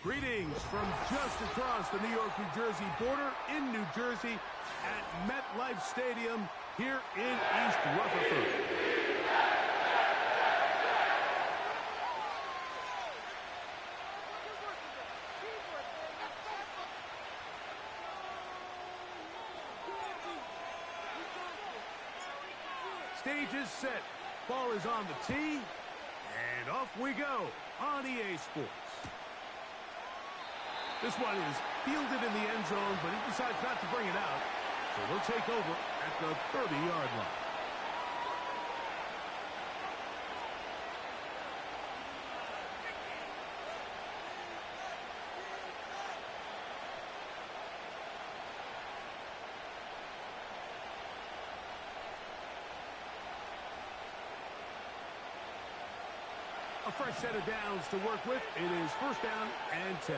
Greetings from just across the New York-New Jersey border in New Jersey at MetLife Stadium here in East Rutherford. Stage is set. Ball is on the tee. And off we go on EA Sports. This one is fielded in the end zone, but he decides not to bring it out. So they'll take over at the 30-yard line. A fresh set of downs to work with. It is first down and 10.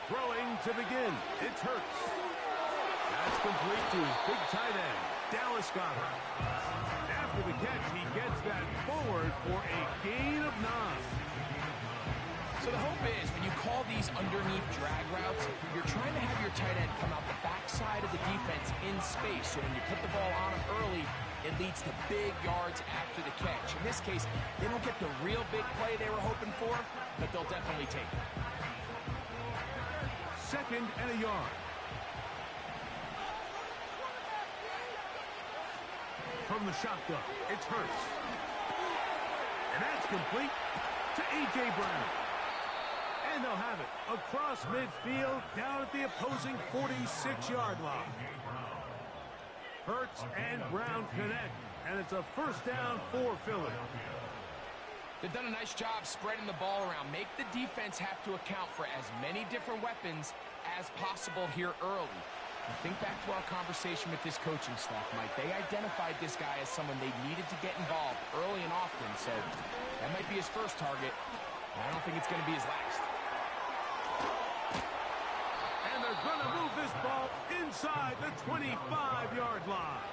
Throwing to begin. It's Hurts. That's complete to his big tight end, Dallas Goedert. After the catch, he gets that forward for a gain of 9. So the hope is when you call these underneath drag routes, you're trying to have your tight end come out the backside of the defense in space. So when you put the ball on him early, it leads to big yards after the catch. In this case, they don't get the real big play they were hoping for, but they'll definitely take it. Second and a yard. From the shotgun, it's Hurts. And that's complete to A.J. Brown. And they'll have it across midfield down at the opposing 46-yard line. Hurts and Brown connect, and it's a first down for Philly. They've done a nice job spreading the ball around. Make the defense have to account for as many different weapons as possible here early. And think back to our conversation with this coaching staff, Mike. They identified this guy as someone they needed to get involved early and often, so that might be his first target. I don't think it's going to be his last. And they're going to move this ball inside the 25-yard line.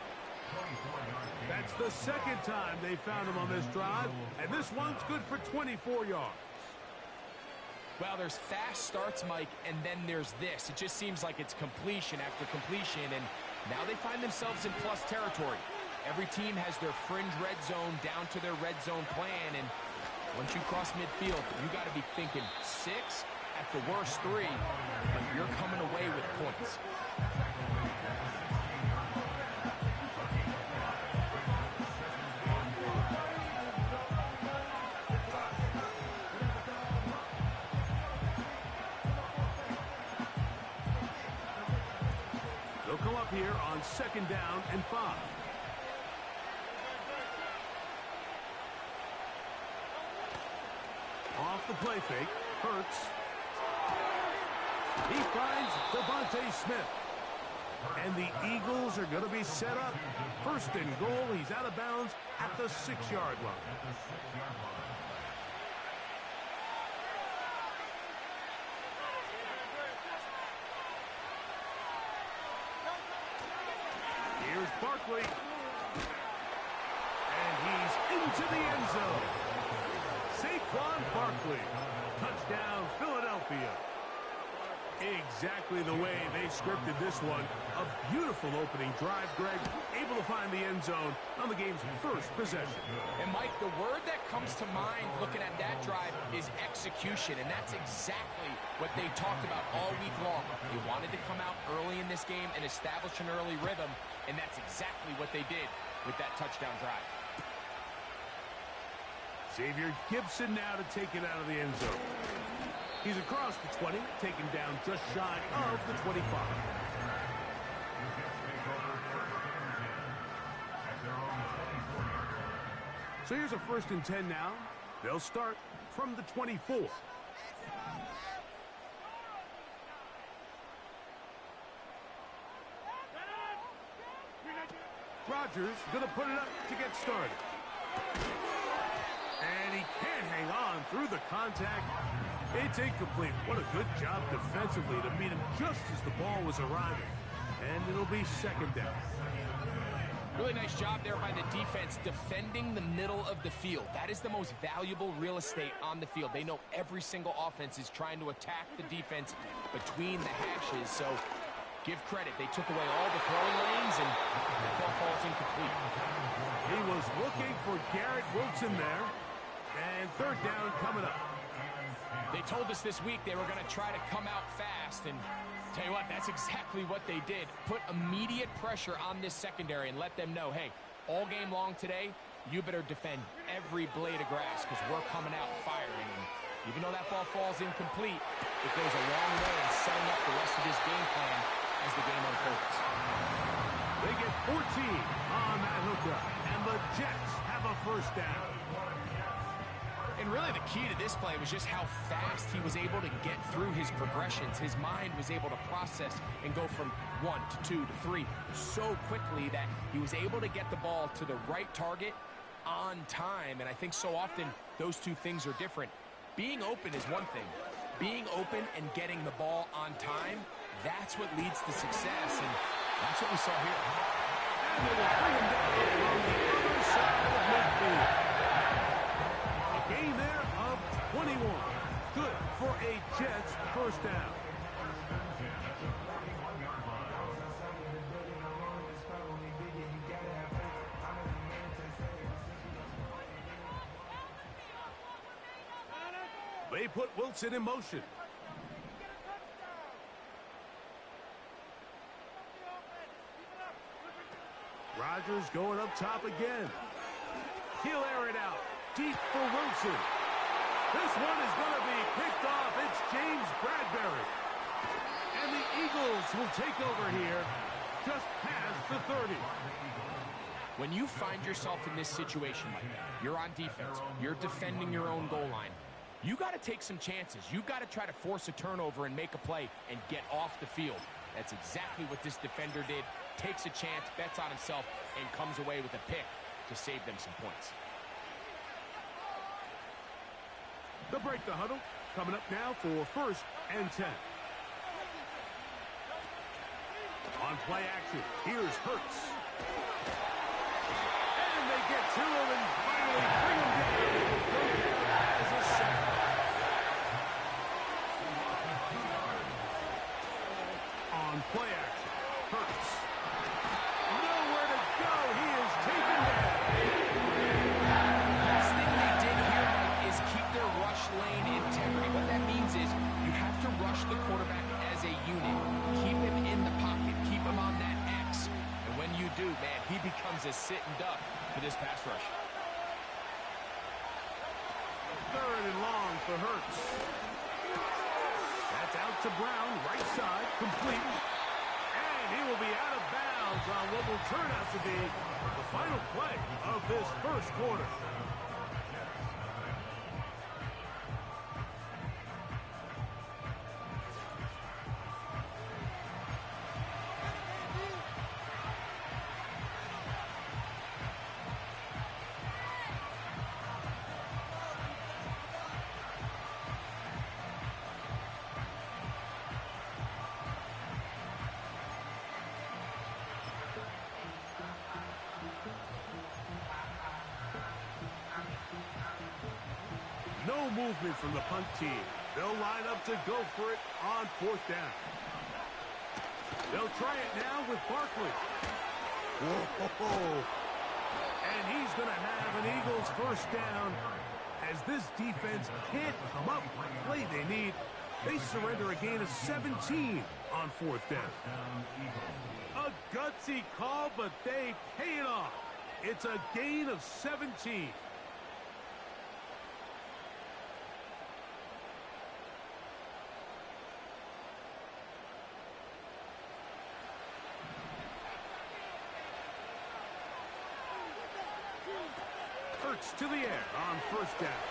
That's the second time they found him on this drive, and this one's good for 24 yards. Well, there's fast starts, Mike, and then there's this. It just seems like it's completion after completion, and now they find themselves in plus territory. Every team has their fringe red zone down to their red zone plan, and once you cross midfield, you got to be thinking 6, at the worst 3, but you're coming away with points. They'll come up here on second down and 5. Off the play fake, Hurts. He finds Devontae Smith. And the Eagles are going to be set up. First and goal, he's out of bounds at the 6-yard line. Here's Barkley. And he's into the end zone. Saquon Barkley. Touchdown, Philadelphia. Exactly the way they scripted this one. A beautiful opening drive, Greg. Able to find the end zone on the game's first possession. And, Mike, the word that comes to mind looking at that drive is execution, and that's exactly what they talked about all week long. They wanted to come out early in this game and establish an early rhythm, and that's exactly what they did with that touchdown drive. Xavier Gibson now to take it out of the end zone. He's across the 20, taken down just shy of the 25. So here's a first and 10 now. They'll start from the 24. Rodgers going to put it up to get started. And he can't hang on through the contact. It's incomplete. What a good job defensively to meet him just as the ball was arriving. And it'll be second down. Really nice job there by the defense defending the middle of the field. That is the most valuable real estate on the field. They know every single offense is trying to attack the defense between the hashes, so give credit. They took away all the throwing lanes, and that ball falls incomplete. He was looking for Garrett Wilson there, and third down coming up. They told us this week they were going to try to come out fast, and tell you what, that's exactly what they did. Put immediate pressure on this secondary and let them know, hey, all game long today, you better defend every blade of grass because we're coming out firing. And even though that ball falls incomplete, it goes a long way in setting up the rest of this game plan as the game unfolds. They get 14 on that hookup, and the Jets have a first down. And really the key to this play was just how fast he was able to get through his progressions. His mind was able to process and go from 1 to 2 to 3 so quickly that he was able to get the ball to the right target on time. And I think so often those two things are different. Being open is one thing. Being open and getting the ball on time, that's what leads to success. And that's what we saw here. And they will bring him down on the other side of midfield. Gain there of 21. Good for a Jets first down. They put Wilson in motion. Rodgers going up top again. He'll air it out. Deep for Wilson. This one is going to be picked off. It's James Bradbury. And the Eagles will take over here just past the 30. When you find yourself in this situation like that, you're on defense, you're defending your own goal line, you got to take some chances. You've got to try to force a turnover and make a play and get off the field. That's exactly what this defender did. Takes a chance, bets on himself, and comes away with a pick to save them some points. They'll break the huddle. Coming up now for first and 10. On play action, here's Hurts. And they get to him and finally bring him down. Go down as a sack. On play action, Hurts. Nowhere to go. He is taken down. Best thing they did here, Mike, is keep their rush lane integrity. What that means is you have to rush the quarterback as a unit. Keep him in the pocket. Keep him on that X. And when you do, man, he becomes a sitting duck for this pass rush. Third and long for Hurts. That's out to Brown, right side, complete. And he will be out of bounds on what will turn out to be the final play of this first quarter. No movement from the punt team. They'll line up to go for it on fourth down. They'll try it now with Barkley. Whoa. And he's going to have an Eagles first down as this defense can't come up with the play they need. They surrender a gain of 17 on fourth down. A gutsy call, but they pay it off. It's a gain of 17. To the air on first down.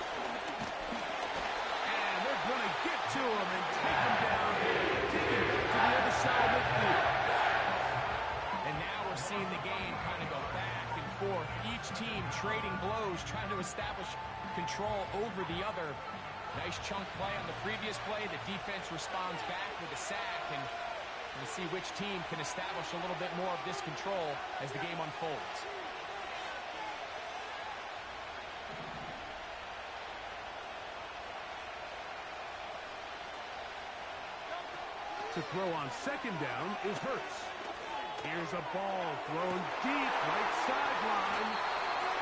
And they're going to get to him and take him down. Take him back to the other side of midfield. And now we're seeing the game kind of go back and forth. Each team trading blows, trying to establish control over the other. Nice chunk play on the previous play. The defense responds back with a sack. And And to see which team can establish a little bit more of this control as the game unfolds. To throw on second down is Hurts. Here's a ball thrown deep, right sideline.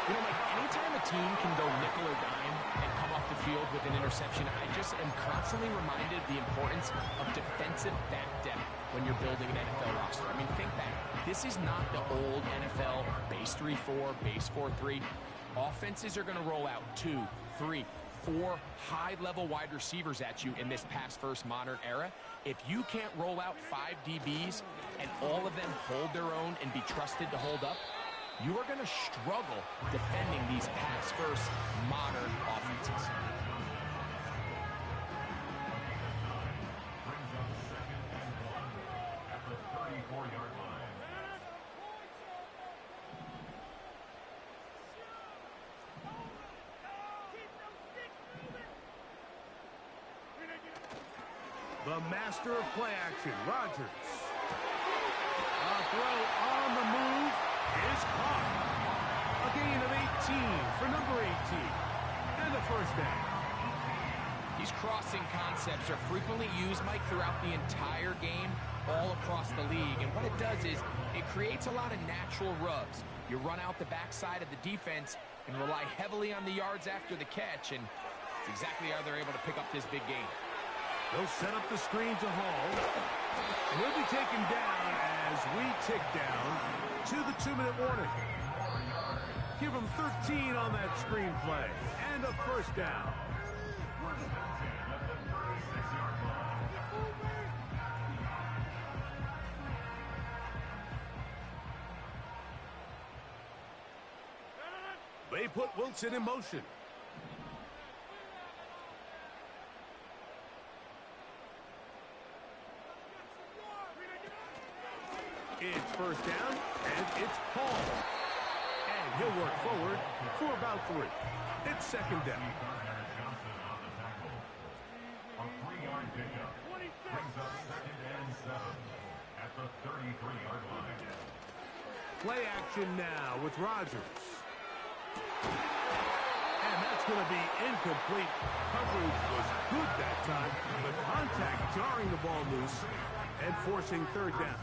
You know, like, anytime a team can go nickel or dime and come off the field with an interception, I just am constantly reminded of the importance of defensive back depth when you're building an NFL roster. I mean, think back. This is not the old NFL base 3-4, base 4-3. Offenses are going to roll out 2, 3, 4 high-level wide receivers at you in this pass-first modern era. If you can't roll out 5 DBs and all of them hold their own and be trusted to hold up, you are going to struggle defending these pass-first modern offenses. Brings up 2nd and 1 at the 34-yard line. The master of play action, Rodgers. A throw on the move is caught. A gain of 18 for number 18. And a first down. These crossing concepts are frequently used, Mike, throughout the entire game, all across the league. And what it does is it creates a lot of natural rubs. You run out the backside of the defense and rely heavily on the yards after the catch, and it's exactly how they're able to pick up this big gain. They'll set up the screen to Hall. And he'll be taken down as we tick down to the 2-minute warning. Give him 13 on that screen play. And a first down. They put Wilson in motion. It's first down, and it's Paul. And he'll work forward for about 3. It's second down. A 3-yard pickup brings up 2nd and 7 at the 33-yard line. Play action now with Rodgers. And that's going to be incomplete. Coverage was good that time. The contact jarring the ball loose and forcing third down.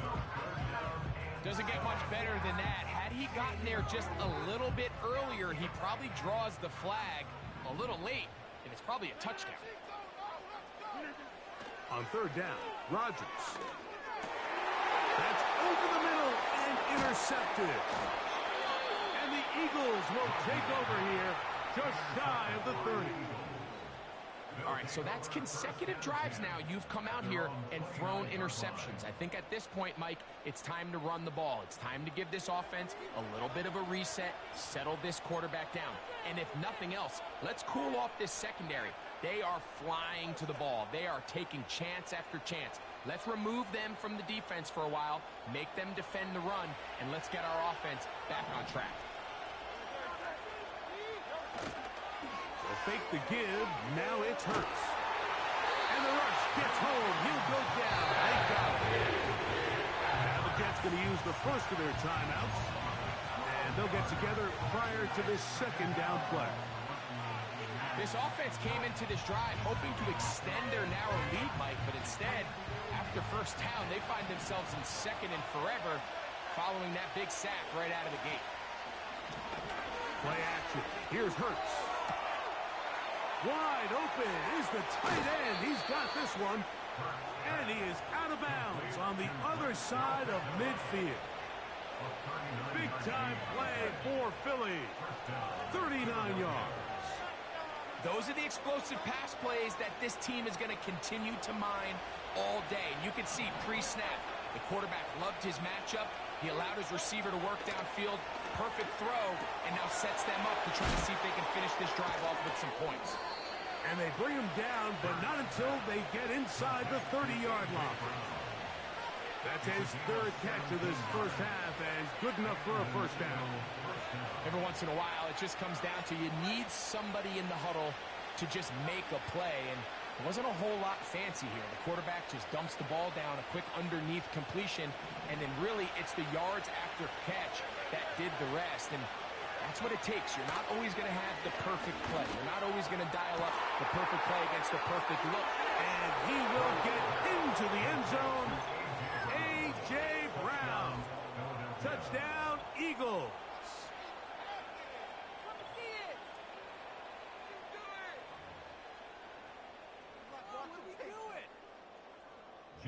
Doesn't get much better than that. Had he gotten there just a little bit earlier, he probably draws the flag a little late, and it's probably a touchdown. On third down, Rodgers. That's over the middle and intercepted. And the Eagles will take over here just shy of the 30. All right, so that's consecutive drives now. You've come out here and thrown interceptions. I think at this point, Mike, it's time to run the ball. It's time to give this offense a little bit of a reset, settle this quarterback down. And if nothing else, let's cool off this secondary. They are flying to the ball. They are taking chance after chance. Let's remove them from the defense for a while, make them defend the run, and let's get our offense back on track. They'll fake the give. Now it's Hurts. And the rush gets home. He'll go down. They got it. Now the Jets going to use the first of their timeouts. And they'll get together prior to this second down play. This offense came into this drive hoping to extend their narrow lead, Mike, but instead, after first down, they find themselves in second and forever following that big sack right out of the gate. Play action. Here's Hurts. Wide open is the tight end. He's got this one. And he is out of bounds on the other side of midfield. Big-time play for Philly. 39 yards. Those are the explosive pass plays that this team is going to continue to mine all day. And you can see pre-snap, the quarterback loved his matchup. He allowed his receiver to work downfield. Perfect throw, and now sets them up to try to see if they can finish this drive off with some points. And they bring him down, but not until they get inside the 30-yard line. That's his third catch of this first half, and good enough for a first down. Every once in a while, it just comes down to you need somebody in the huddle to just make a play. And Wasn't a whole lot fancy here. The quarterback just dumps the ball down, a quick underneath completion, and then really it's the yards after catch that did the rest. And that's what it takes. You're not always going to have the perfect play. You're not always going to dial up the perfect play against the perfect look. And he will get into the end zone. A.J. Brown. Touchdown, Eagles.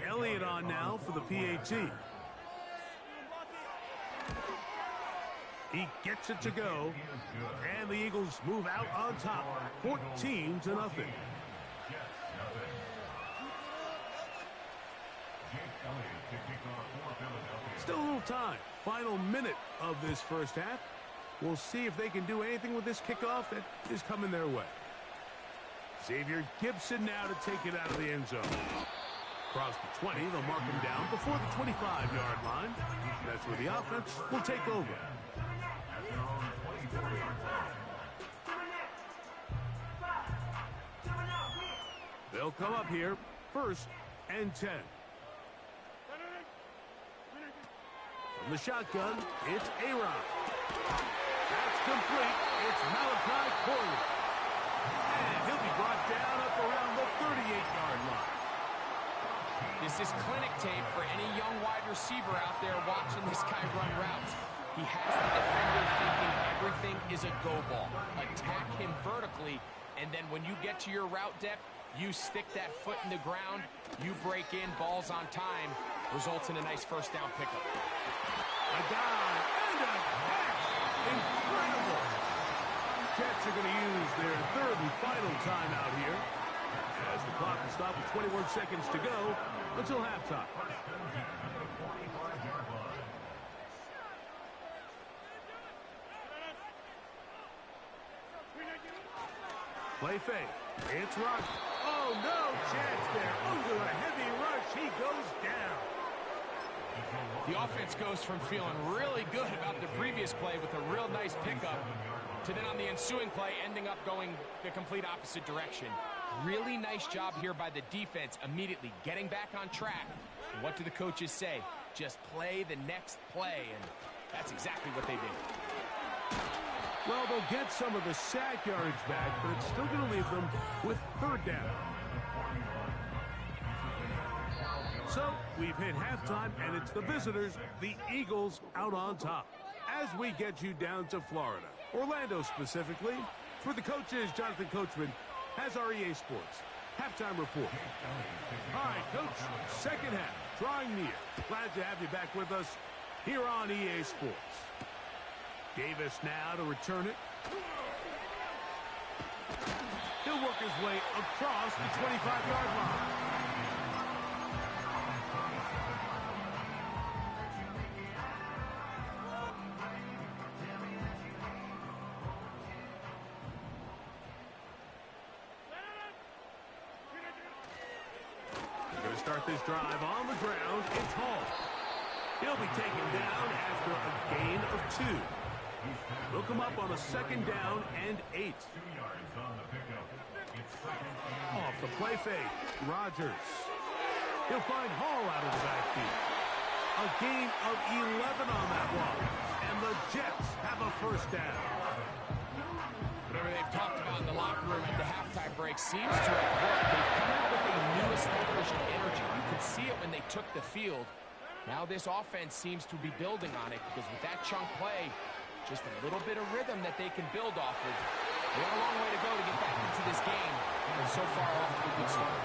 Elliott on now for the PAT. He gets it to go, and the Eagles move out on top, 14-0. Still a little time. Final minute of this first half. We'll see if they can do anything with this kickoff that is coming their way. Xavier Gibson now to take it out of the end zone. Across the 20, they'll mark him down before the 25-yard line. That's where the offense will take over. They'll come up here, 1st and 10. From the shotgun, it's A-Rod. That's complete. It's Malachi Corley. And he'll be brought down up around the 38-yard line. This is clinic tape for any young wide receiver out there watching this guy run routes. He has the defender thinking everything is a go ball. Attack him vertically, and then when you get to your route depth, you stick that foot in the ground, you break in, balls on time, results in a nice first down pickup. A dive and a catch. Incredible. Jets are going to use their 3rd and final timeout here, as the clock will stop with 21 seconds to go until halftime. Play fake. It's Rock. Oh, no chance there. Under a heavy rush, he goes down. The offense goes from feeling really good about the previous play with a real nice pickup to then on the ensuing play ending up going the complete opposite direction. Really nice job here by the defense, immediately getting back on track. And what do the coaches say? Just play the next play, and that's exactly what they did. Well, they'll get some of the sack yardage back, but it's still going to leave them with 3rd down. So, we've hit halftime, and it's the visitors, the Eagles, out on top. As we get you down to Florida, Orlando specifically, for the coaches, Jonathan Coachman has our EA Sports halftime report. All right, Coach, second half, drawing near. Glad to have you back with us here on EA Sports. Davis now to return it. He'll work his way across the 25-yard line. Going to start this drive on the ground. It's Hall. He'll be taken down after a gain of 2. He'll come up on a 2nd down and 8. Off the play fake, Rodgers. He'll find Hall out of the backfield. A gain of 11 on that one. And the Jets have a 1st down. Whatever they've talked about in the locker room at the halftime break seems to have worked. They've come out with a new established energy. You could see it when they took the field. Now this offense seems to be building on it because with that chunk play, just a little bit of rhythm that they can build off of. They got a long way to go to get back into this game, and so far off to a good start.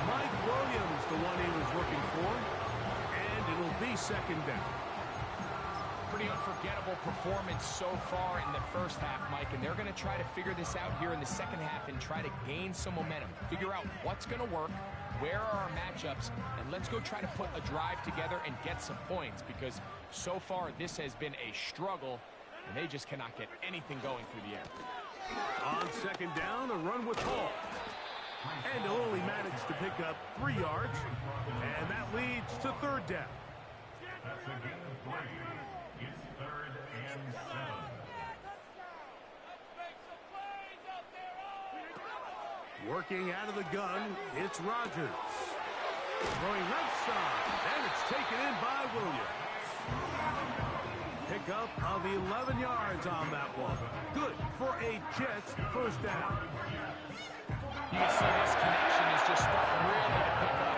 Mike Williams, the one he was looking for, and it'll be 2nd down. Pretty unforgettable performance so far in the first half, Mike, and they're going to try to figure this out here in the second half and try to gain some momentum, figure out what's going to work, where are our matchups, and let's go try to put a drive together and get some points because so far this has been a struggle, and they just cannot get anything going through the air. On 2nd down, a run with Hall. And he'll only manage to pick up 3 yards, and that leads to 3rd down. That's a gain of 3. It's 3rd and 7. Working out of the gun, it's Rodgers. Throwing left side, and it's taken in by Williams. Pickup of 11 yards on that one. Good for a Jets first down. You can see this connection is just starting really to pick up.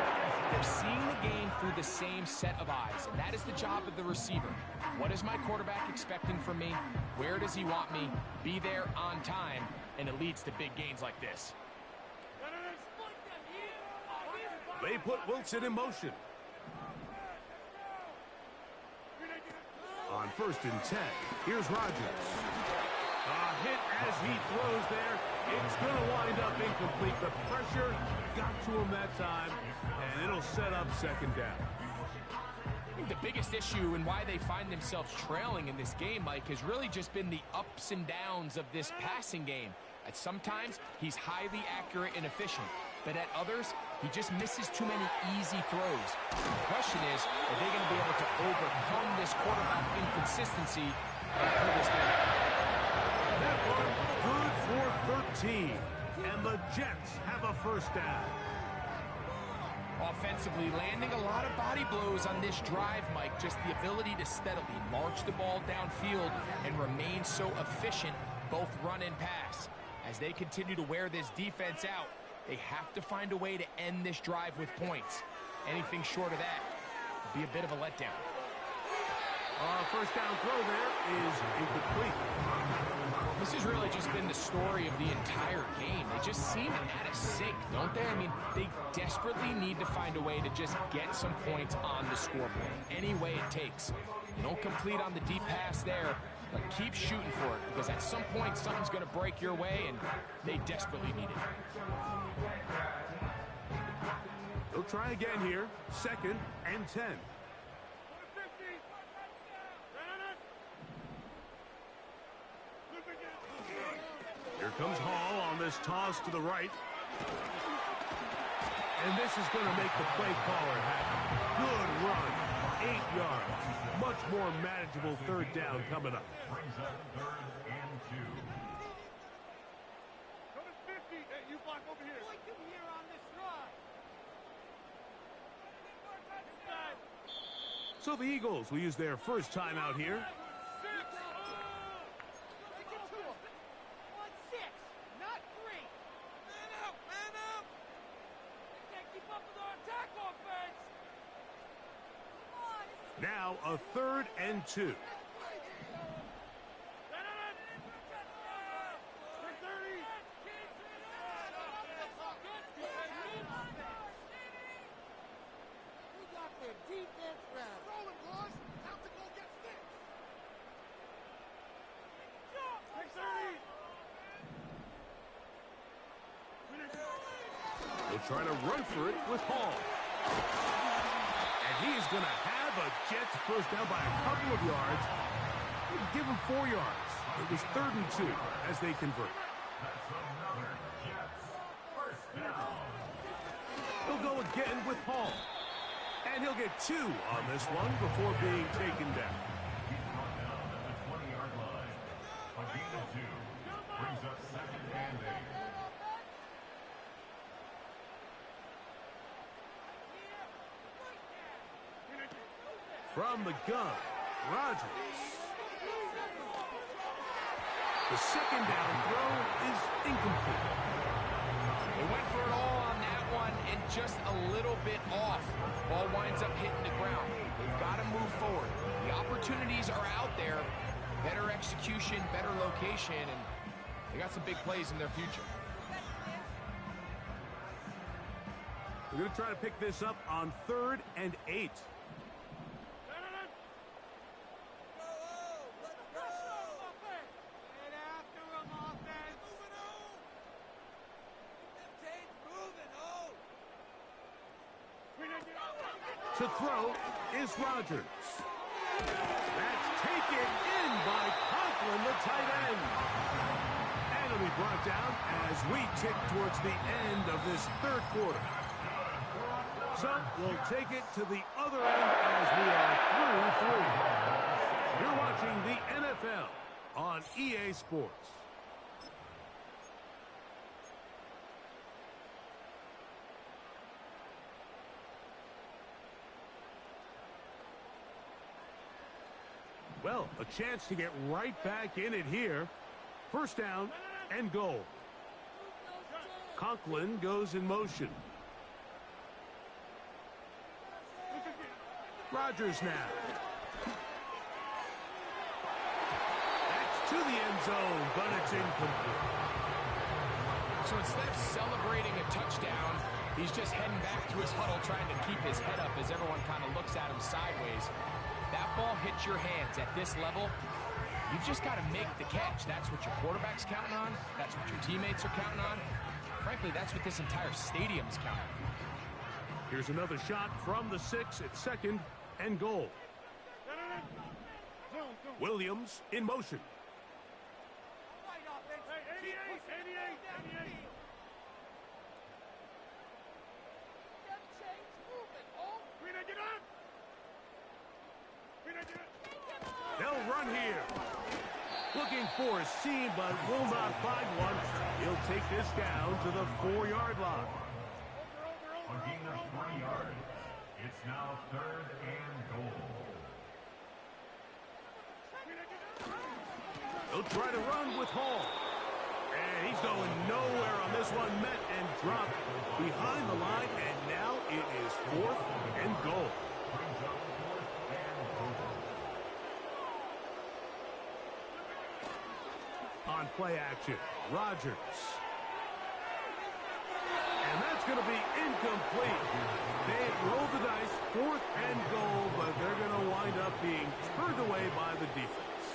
They're seeing the game through the same set of eyes, and that is the job of the receiver. What is my quarterback expecting from me? Where does he want me? Be there on time, and it leads to big gains like this. They put Wilson in motion. On 1st and 10, here's Rodgers. A hit as he throws there. It's going to wind up incomplete. The pressure got to him that time, and it'll set up 2nd down. I think the biggest issue and why they find themselves trailing in this game, Mike, has really just been the ups and downs of this passing game. At sometimes, he's highly accurate and efficient, but at others, he just misses too many easy throws. The question is, are they going to be able to overcome this quarterback inconsistency and pull this game out? That one good for 13, and the Jets have a first down. Offensively, landing a lot of body blows on this drive, Mike. Just the ability to steadily march the ball downfield and remain so efficient, both run and pass. As they continue to wear this defense out, they have to find a way to end this drive with points. Anything short of that would be a bit of a letdown. First down throw there is incomplete. This has really just been the story of the entire game. They just seem out of sync, don't they? I mean, they desperately need to find a way to just get some points on the scoreboard, any way it takes. You don't complete on the deep pass there, but keep shooting for it, because at some point, something's going to break your way, and they desperately need it. They'll try again here. 2nd and 10. Here comes Hall on this toss to the right. And this is going to make the play caller happy. Good run. 8 yards. Much more manageable 3rd down coming up. Brings up 3rd and 2. Coming 50. Hey, you block over here. Like him here on this drive. So the Eagles will use their first time out here. Now a 3rd and 2. They'll try to run for it with Hall. And he's going to have a Jets first down by a couple of yards. Give him 4 yards. It was 3rd and 2 as they convert. That's another Jets first down. He'll go again with Hall. And he'll get 2 on this one before being taken down. He's brought down at the 20-yard line. A gain of 2 brings up 2nd and 8. From the gun, Rodgers. The 2nd down throw is incomplete. They went for it all on that one and just a little bit off. Ball winds up hitting the ground. They've got to move forward. The opportunities are out there. Better execution, better location, and they got some big plays in their future. We're going to try to pick this up on 3rd and 8. To throw is Rodgers. That's taken in by Conklin, the tight end. And it'll be brought down as we tick towards the end of this 3rd quarter. So we'll take it to the other end as we are through 3. You're watching the NFL on EA Sports. Well, a chance to get right back in it here. First down and goal. Conklin goes in motion. Rodgers now. That's to the end zone, but it's incomplete. So instead of celebrating a touchdown, he's just heading back to his huddle trying to keep his head up as everyone kind of looks at him sideways. That ball hits your hands at this level, you've just got to make the catch. That's what your quarterback's counting on. That's what your teammates are counting on. Frankly, that's what this entire stadium's counting on. Here's another shot from the 6 at second and goal. Williams in motion. They'll run here. Looking for a seam, but will not find one. He'll take this down to the 4-yard line. A gain of 3 yards. It's now 3rd and goal. He'll try to run with Hall. And he's going nowhere on this one. Met and dropped behind the line. And now it is 4th and goal. Brings up 4th and goal. On play action, Rodgers. And that's going to be incomplete. They roll the dice, 4th and goal, but they're going to wind up being turned away by the defense.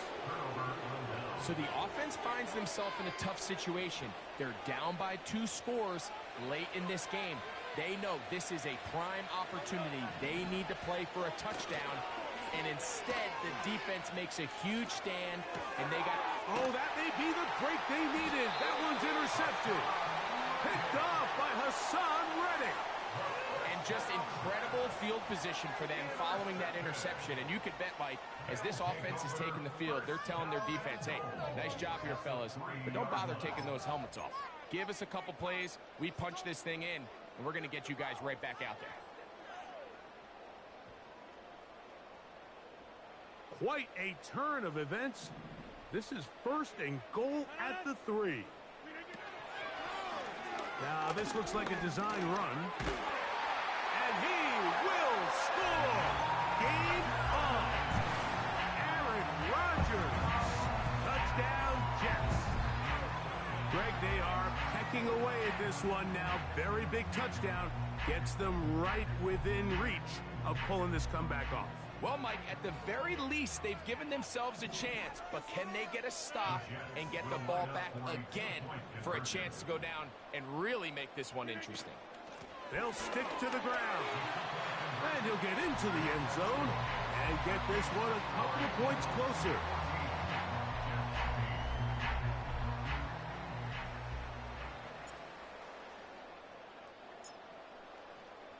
So the offense finds themselves in a tough situation. They're down by 2 scores late in this game. They know this is a prime opportunity. They need to play for a touchdown. And instead, the defense makes a huge stand, and they got... Oh, that may be the break they needed. That one's intercepted. Picked off by Hassan Reddick. And just incredible field position for them following that interception. And you could bet, Mike, as this offense is taking the field, they're telling their defense, hey, nice job here, fellas, but don't bother taking those helmets off. Give us a couple plays, we punch this thing in, and we're going to get you guys right back out there. Quite a turn of events. This is 1st and goal at the 3. Now, this looks like a design run. And he will score! Game on! Aaron Rodgers! Touchdown, Jets! Greg, they are pecking away at this one now. Very big touchdown. Gets them right within reach of pulling this comeback off. Well, Mike, at the very least, they've given themselves a chance, but can they get a stop and get the ball back again for a chance to go down and really make this one interesting? They'll stick to the ground. And he'll get into the end zone and get this one a couple of points closer.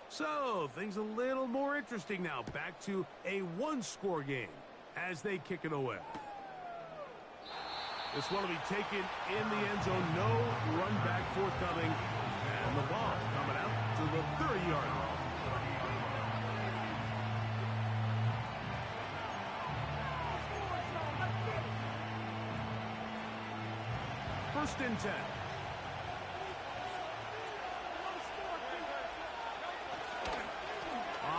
So, things a little more interesting now. Back to a 1-score game as they kick it away. This one will be taken in the end zone. No run back forthcoming. And the ball coming out to the 30-yard line. First and 10.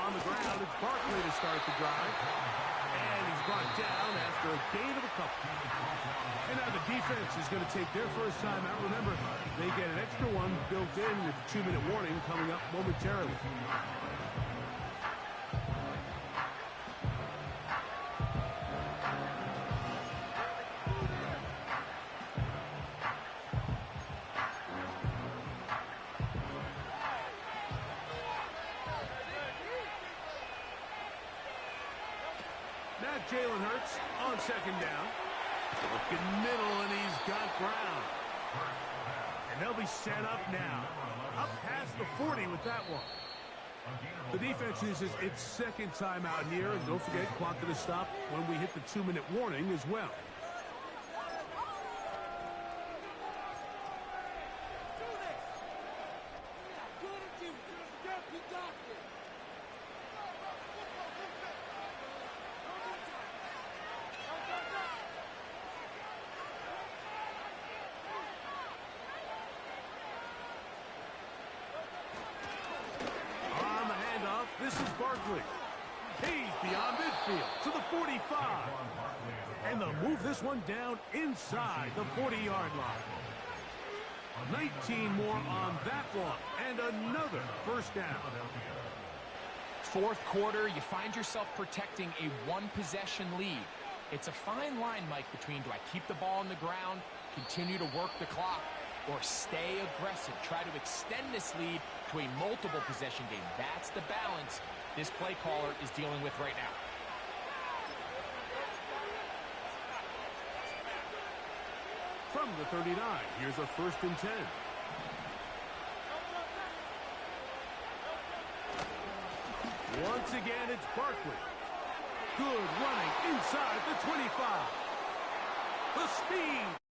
On the ground, it's Barkley to start the drive. And he's brought down after a gain of a couple. And now the defense is going to take their first time out. Remember, they get an extra one built in with a 2-minute warning coming up momentarily. Now Jalen Hurts on second down. Looking middle, and he's got ground. And they'll be set up now. Up past the 40 with that one. The defense uses its second timeout here. And don't forget, clock going to stop when we hit the 2-minute warning as well. Barkley. He's beyond midfield to the 45. And they'll move this one down inside the 40-yard line. 19 more on that one, and another first down. Fourth quarter, you find yourself protecting a one-possession lead. It's a fine line, Mike, between do I keep the ball on the ground, continue to work the clock, or stay aggressive, try to extend this lead to a multiple possession game. That's the balance this play caller is dealing with right now. From the 39, here's a 1st and 10. Once again, it's Barkley. Good running inside the 25. The speed.